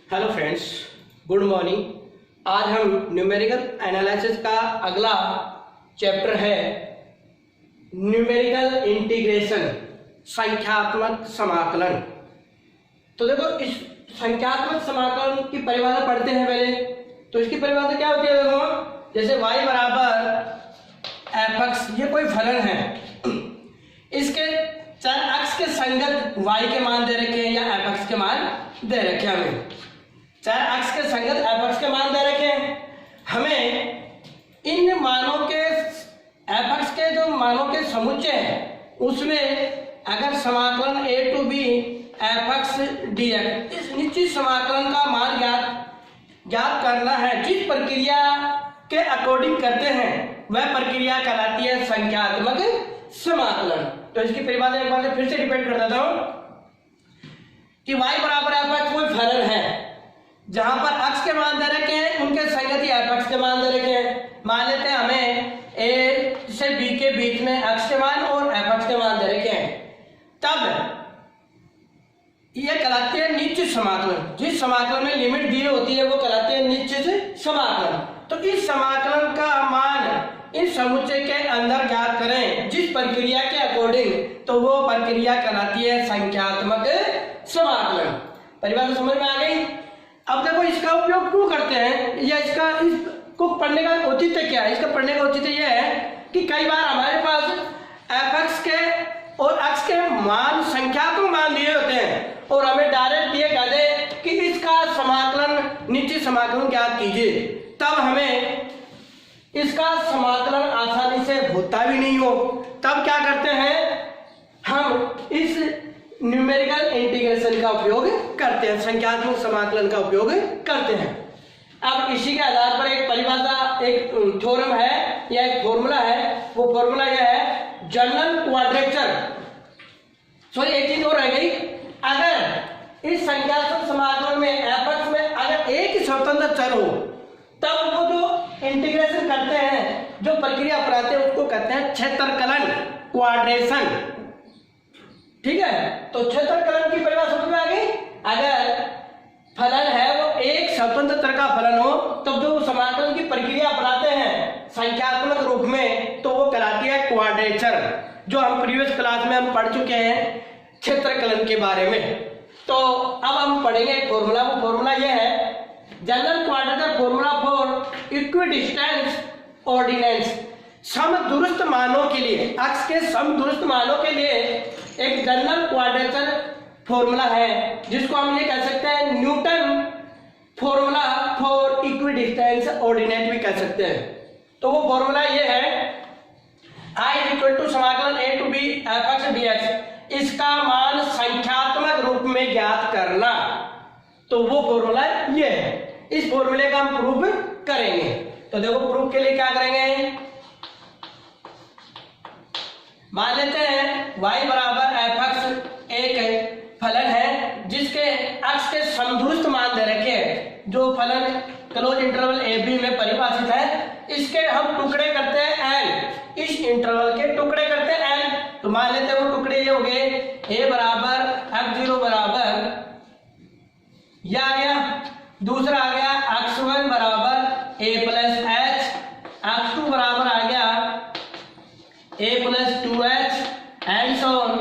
Hello friends, good morning. आज हम numerical analysis का अगला चैप्टर है न्यूमेरिकल इंटीग्रेशन, संख्यात्मक समाकलन। तो देखो, इस संख्यात्मक समाकलन की परिभाषा पढ़ते हैं पहले। तो इसकी परिभाषा क्या होती है? देखो, जैसे y बराबर f(x), ये कोई फलन है, इसके चर अक्ष के संगत y के मान दे रखे हैं या f(x) के मान दे रखे हैं। हमें चर अक्ष के संगत f(x) के मान दे रखे हैं। हमें इन मानों के f(x) के जो मानों के समुच्चय हैं उसमें अगर समाकलन a to b f(x) dx, इस निश्चित समाकलन का मान ज्ञात करना है, जिस प्रक्रिया के अकॉर्डिंग करते हैं वह प्रक्रिया कहलाती है संख्यात्मक समाकलन। तो इसकी परिभाषा एक बार से फिर से रिपीट कर देता हूं कि y बराबर f(x) कोई फलन है जहां पर अक्ष के मान दे रखे हैं, उनके संगत ही f(x) के मान दे रखे हैं। मान लेते हैं हमें a से b के बीच में अक्ष के मान और f(x) के मान दे रखे हैं, तब यह कहलाती है निश्चित समाकलन। जिस समाकलन में लिमिट दी होती है वो कहलाती है निश्चित समाकलन। तो इस समाकलन का मान इस समुच्चय के अंदर ज्ञात करें जिस प्रक्रिया के अकॉर्डिंग, तो वो प्रक्रिया कहलाती है संख्यात्मक समाकलन। परिभाषा समझ में आ गई? अब देखो, इसका उपयोग क्यों करते हैं या इसको पढ़ने का औचित्य क्या है? इसका पढ़ने का औचित्य यह है कि कई बार हमारे पास f(x) के और अक्ष के मान संख्यात्मक मान दिए होते हैं और हमें डायरेक्ट दिए कहते कि इसका समाकलन निश्चित समाकलन ज्ञात कीजिए, तब हमें इसका समाकलन आसानी से होता भी नहीं हो। तब क्या करते हैं, हम इस न्यूमेरिकल इंटीग्रेशन का उपयोग करते हैं, संख्यात्मक समाकलन का उपयोग करते हैं। अब इसी के आधार पर एक परिभाषा, एक थ्योरम है या एक फॉर्मूला है। वो फॉर्मूला यह है जनरल क्वाड्रेचर। सॉरी, एक चीज और रह गई, अगर इस संख्यात्मक समाकलन में f(x) में अगर एक ही स्वतंत्र चर हो, तब वो जो इंटीग्रेशन करते हैं, जो प्रक्रिया अपनाते हैं, उसको कहते हैं क्षेत्रकलन, क्वाड्रेशन। ठीक है, तो क्षेत्रकलन की परिभाषा समझ में आ गई। अगर फलन है वो एक स्वतंत्र चर का फलन हो, तब जो समाकलन की प्रक्रिया अपनाते हैं संख्यात्मक रूप में, तो वो कहलाती है क्वाड्रेचर, जो हम प्रीवियस क्लास में हम पढ़ चुके हैं क्षेत्रकलन के बारे में। तो अब हम पढ़ेंगे फॉर्मूला। वो फॉर्मूला ये है general quadrature formula for equidistance ordinates. समदूरस्थ मानों के लिए, अक्ष के समदूरस्थ मानों के लिए एक जनरल क्वाड्रेचर फॉर्मूला है, जिसको हम ये कह सकते हैं Newton formula for equidistance ordinate भी कह सकते हैं। तो वो फॉर्मूला ये है I समाकलन a to b f(x) dx, इसका मान संख्यात्मक रूप में ज्ञात करना। तो वो फॉर्मूला ये है। इस फॉर्मूले का हम प्रूफ करेंगे। तो देखो, प्रूफ के लिए क्या करेंगे, मान लेते हैं y बराबर f(x) एक फलन है जिसके अक्ष के समदूरस्थ मान दे रखे हैं, जो फलन क्लोज इंटरवल a b में परिभाषित है। इसके हम टुकड़े करते हैं n, इस इंटरवल के टुकड़े करते हैं n। तो मान लेते हैं वो टुकड़े ये हो गए, a बराबर f(0) बराबर यह आ गया, दूसरा आ गया x1 बराबर a प्लस h, x2 बराबर आ गया a plus 2h and so on,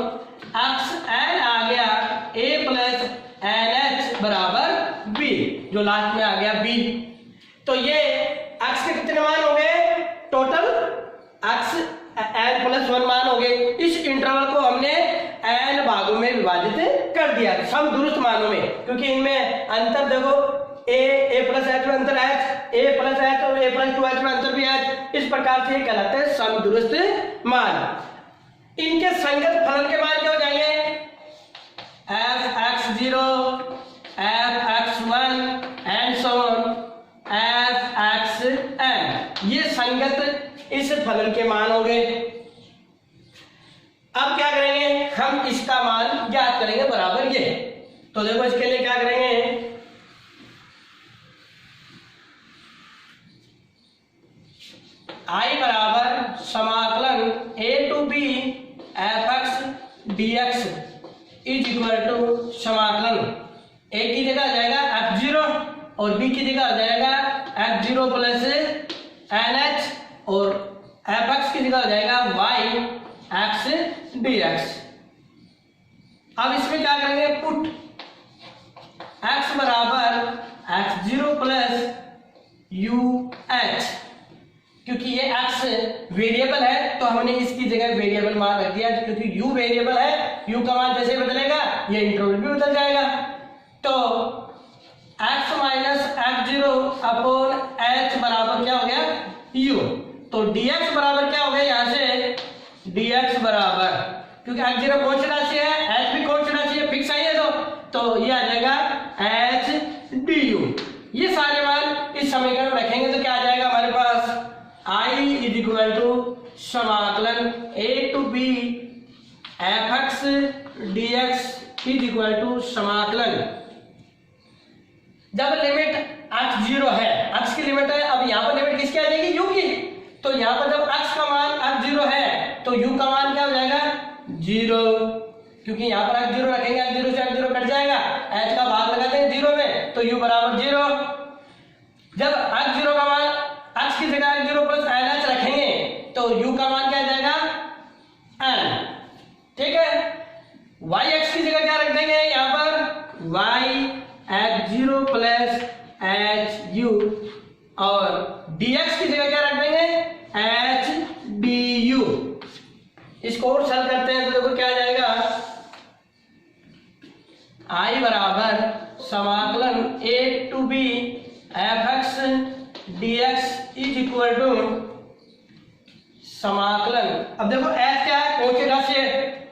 xn आ गया a प्लस nh बराबर b, जो लास्ट में आ गया b। तो ये x के कितने मान हो गए? टोटल x n प्लस 1 मान हो गए। इस इंटरवल को हमने n भागों में विभाजित कर दिया समदूरस्थ मानों में, क्योंकि इनमें अंतर देखो, a प्लस h में अंतर h, a प्लस h और a प्लस 2h में अंतर भी h। इस प्रकार से ये कहलाते हैं समदूरस्थ मान। इनके संगत फलन के मान क्या हो जाएंगे? f(x0), f(x1) and so on, f(xn), ये संगत इस फलन के मान हो गए। अब क्या करेंगे, हम इसका मान ज्ञात करेंगे बराबर ये। तो देखो, इसके लिए क्या करेंगे, I बराबर समाकलन a to b f(x) dx is equal to समाकलन a की जगह आ जाएगा f(0) और b की जगह हो जाएगा x0 प्लस NH और fx की जगह हो जाएगा y x dx। अब इसमें क्या करेंगे, पुट x बराबर x0 प्लस UH, क्योंकि ये x वेरिएबल है तो हमने इसकी जगह वेरिएबल मान रख दिया, क्योंकि u वेरिएबल है, u का मान जैसे बदलेगा ये इंटरवल भी बदल जाएगा। तो x minus x0 upon h बराबर क्या हो गया u, तो dx बराबर क्या हो गया, यहाँ से dx बराबर, क्योंकि x0 कौन सी राशि है, h भी कौन सी राशि है, फिक्स है ये तो ये आ जाएगा h du। ये सारे मान इस समीकरण में रखेंगे तो क्या आ जाएगा हमारे पास, I इज इक्वल टू समाकलन a to b fx dx is equal to समाकलन, जब लिमिट x0 है, x की लिमिट है, अब यहाँ पर लिमिट किसकी आ जाएगी, u की, तो यहाँ पर जब x का मान x0 है तो u का मान क्या हो जाएगा 0, क्योंकि यहाँ पर x0 रखेंगे, x0 से x0 कट जाएगा, h का भाग लगाते हैं 0 में तो u बराबर 0। जब x0 का मान x की जगह x0 प्लस NH रखेंगे तो u का मान क्या आ जाएगा n, ठीक है। yx की जगह क्या रख देंगे यहाँ पर y x0 प्लस HU और dx की जगह क्या रख देंगे h du। इसको और सरल करते हैं तो देखो क्या आ जाएगा, I बराबर समाकलन a to b fx dx is equal to समाकलन, अब देखो h क्या है, कौन सी राशि है,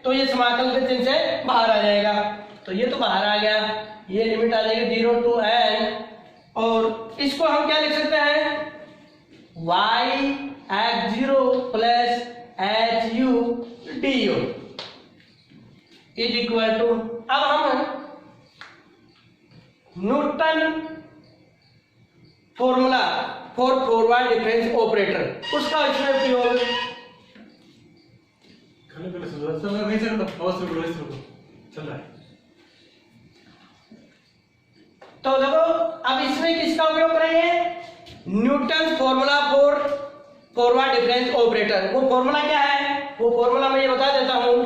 तो ये समाकलन के चिन्ह से बाहर आ जाएगा, तो ये तो बाहर आ गया, ये लिमिट आ जाएगी 0 टू n, और इसको हम क्या लिख सकते हैं, y x0 plus HU du is equal to, अब हम Newton formula for forward difference operator उसका इसमें उपयोग, तो देखो अब इसमें किसका उपयोग करेंगे, Newton formula for forward difference operator. वो फॉर्मूला क्या है, वो फॉर्मूला मैं ये बता देता हूं,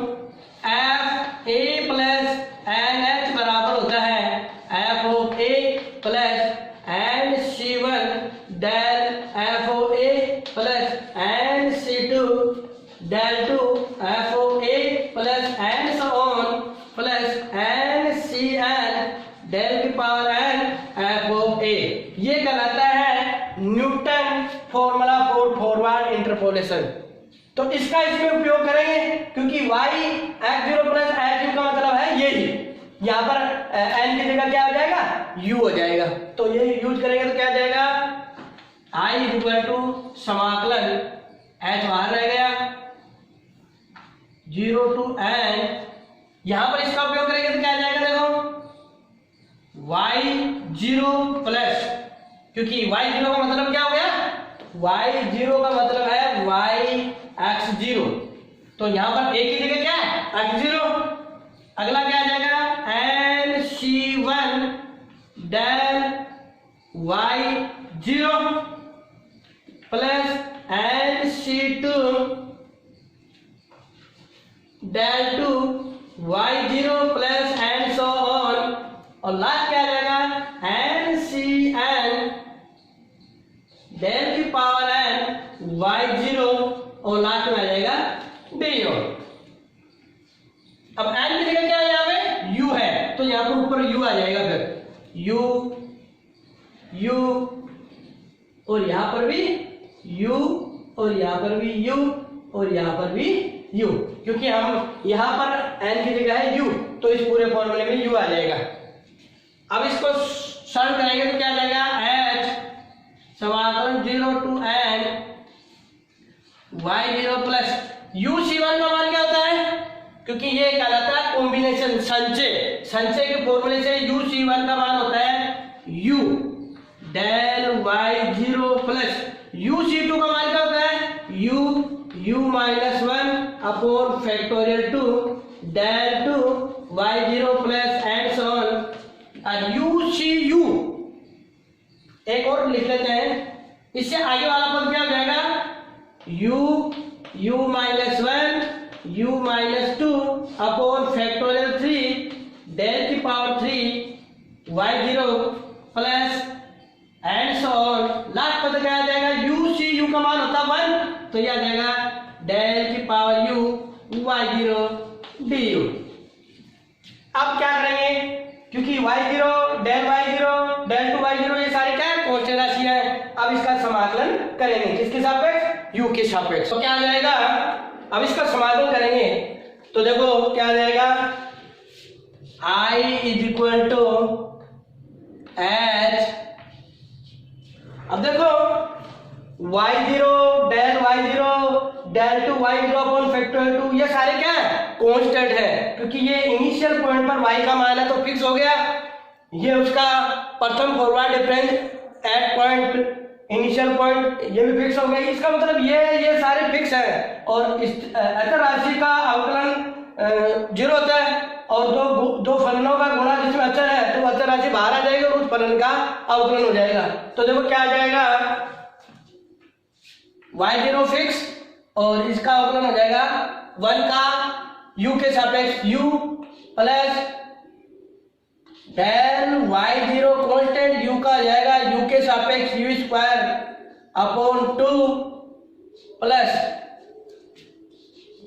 F A plus N H बराबर होता है F of A plus N C one del F of A plus N C two del two F of A plus N so on plus N C N del की power N F of A. ये कहलाता है Newton formula for forward interpolation. तो इसका इसमें उपयोग करेंगे क्योंकि y x0 प्लस h का मतलब है यही, यहाँ पर n की जगह क्या आ जाएगा u हो जाएगा, तो ये यूज करेंगे तो क्या आ जाएगा I इक्वल टू समाकलन h बाहर रह गया 0 टू n, यहाँ पर इसका उपयोग करेंगे तो क्या आ जाएगा, देखो y0 प्लस, क्योंकि y0 का मतलब क्या हो गया, y0 का मतलब है y x0, तो यहां पर a की जगह क्या है x0, अगला क्या आ जाएगा nc1 del y0 plus nc2 del two y0 plus and so on, और लास्ट क्या आ जाएगा ncn डेल की पावर n y0 और लास्ट में आ जाएगा do। अब n की जगह क्या है, यहाँ पे u है तो यहाँ पर ऊपर u आ जाएगा, फिर u और यहाँ पर भी u और यहाँ पर भी u और यहाँ पर भी u, क्योंकि हम यहाँ पर n की जगह है u तो इस पूरे फॉर्मूले में u आ जाएगा। अब इसको सरल करेंगे तो क्या आ जाएगा h समाकलन 0 to n y0 plus uc1 का मान क्या होता है, क्योंकि ये कहलाता है कॉम्बिनेशन संचय, संचय के फॉर्मूले से uc1 का मान होता है u del y0 plus uc2 का मान क्या होता है u minus 1 upon factorial 2 del two y0 plus and so on, और ucu एक और लिख लेते हैं, इससे आगे वाला पद क्या हो जाएगा, u minus 1 u minus 2 upon factorial 3 del की power 3 y0 plus and so on. Last पद क्या आ जाएगा, u का मान होता 1 तो यह आ जाएगा डेल की पावर u y0 du। अब क्या करेंगे, क्योंकि y0 डेल टू y0 ये सारे क्या है, कांस्टेंट राशि है। अब इसका समाकलन करेंगे किसके सापेक्ष, u के सापेक्ष। तो क्या आ जाएगा, अब इसका समाकलन करेंगे तो देखो क्या आ जाएगा, i is equal to h। अब देखो y0 del two y0 upon factorial 2 ये सारे क्या है, कांस्टेंट है, क्योंकि ये इनिशियल पॉइंट पर y का मान है तो फिक्स हो गया। ये उसका प्रथम forward difference at point initial point ये भी फिक्स हो गया। इसका मतलब ये सारे फिक्स है और इस अचर राशि का अवकलन 0 होता है और दो फलनों का गुणा जिसमें अचर है तो अचर राशि बाहर आ जाएगी और उस फलन का अवकलन हो जाएगा। तो देखो क्या आ जाएगा, y0 फिक्स और इसका अवकलन हो जाएगा 1 का u के सापेक्ष u plus del y0 constant u का आ जाएगा u के सापेक्ष u square upon 2 plus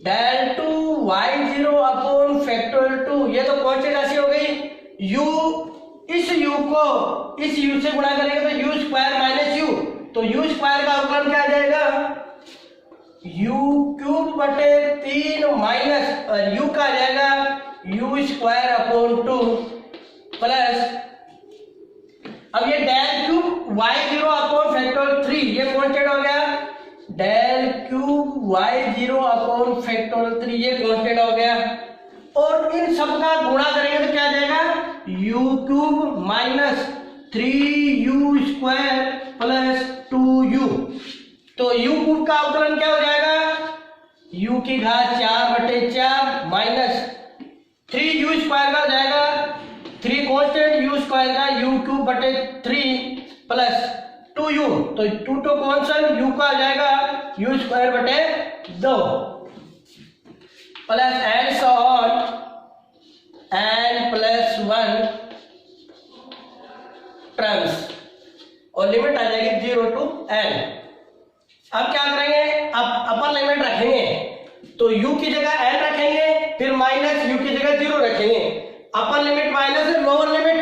del two y0 upon factorial 2 ये तो कांस्टेंट राशि हो गई। u इस u को इस u से गुणा करेंगे तो u स्क्वायर माइनस u, तो u स्क्वायर का अवकलन क्या आ जाएगा, u क्यूब बटे 3 माइनस और u का आ जाएगा u स्क्वायर अपॉन 2 प्लस, अब ये del cube y0 upon factorial 3 ये कांस्टेंट हो गया, del cube y0 upon factorial 3 ये कांस्टेंट हो गया और इन सब का गुणा करेंगे तो क्या आ जाएगा, u cube minus 3u square plus 2u। तो u क्यूब का अवकलन क्या हो जाएगा, u की घात 4/4 माइनस 3u स्क्वायर का हो जाएगा 3 कांस्टेंट u स्क्वायर का u क्यूब बटे 3 प्लस 2u, तो 2 तो कांस्टेंट u का आ जाएगा u स्क्वायर बटे 2 plus and so on n plus 1 terms और लिमिट आ जाएगी 0 to n। अब क्या करेंगे, अब अपर लिमिट रखेंगे तो u की जगह n रखेंगे, फिर माइनस u की जगह 0 रखेंगे। अपर लिमिट माइनस है लोअर लिमिट,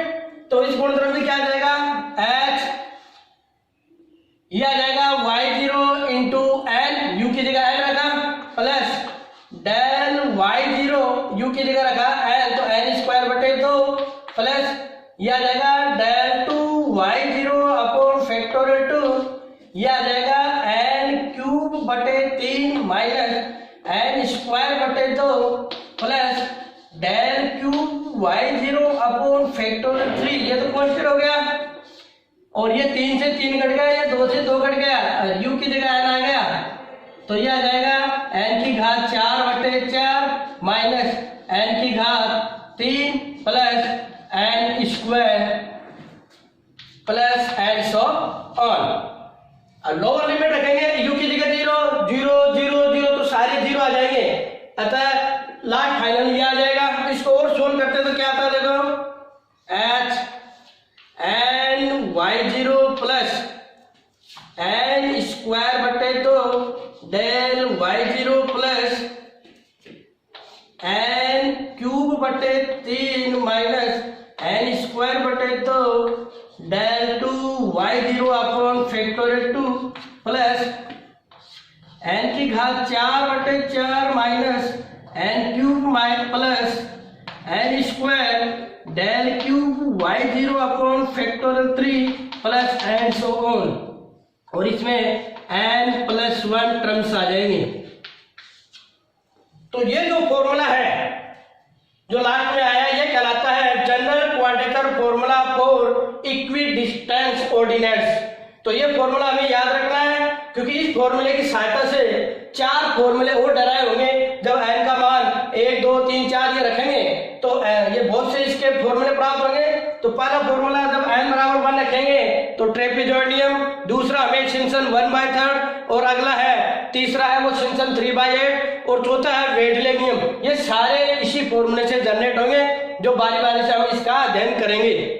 तो इस गुणधर्म में क्या आ जाएगा, h ये आ जाएगा y0 इंटू n, u की जगह n रखा प्लस डेल y0 u की जगह रखा n तो n स्क्वायर बटे 2 प्लस ये आ जाएगा del two y0 upon factorial 2 ये आ जाएगा n क्यूब बटे 3 माइनस n स्क्वायर बटे 2 plus del cube y0 upon factorial 3 ये तो कांस्टेंट हो गया और ये 3 से 3 कट गया, ये 2 से 2 कट गया, u की जगह n आ गया तो ये आ जाएगा n की घात 4/4 माइनस n की घात 3 plus n square plus and so on. अब लोअर लिमिट रखेंगे u की जगह 0 0 0 0 तो सारे 0 आ जाएंगे, अतः लास्ट फाइनल ये आ जाएगा। इसको और सोल्व करते तो क्या आता है, देखो h n y0 plus n square बटे 2 del y0 plus n cube बटे 3 माइनस n स्क्वायर बटे 2 del two y0 upon factorial 2 plus n की घात 4/4 minus n cube plus n square del cube y0 upon factorial 3 plus and so on और इसमें n plus 1 terms आ जाएंगे। तो ये जो फॉर्मूला है जो लास्ट में आया ये कहलाता है general quadrature formula for equidistance ordinates. तो ये फॉर्मूला हमें याद रखना है क्योंकि इस फॉर्मूले की सहायता से 4 फॉर्मूले और डराए होंगे। जब n का मान 1 2 3 4 ये रखेंगे तो ये बहुत से इसके फॉर्मूले प्राप्त होंगे तो पहला फॉर्मूला जब n बराबर 1 रखेंगे तो ट्रेपेजॉइडियम, दूसरा हमें सिम्पसन 1/3 और अगला है तीसरा है वो सिम्पसन 3/8 और चौथा है वेडलेनियम। ये सारे इसी फॉर्मूले से जनरेट होंगे जो बारी बारी से हम इसका अध्ययन करेंगे।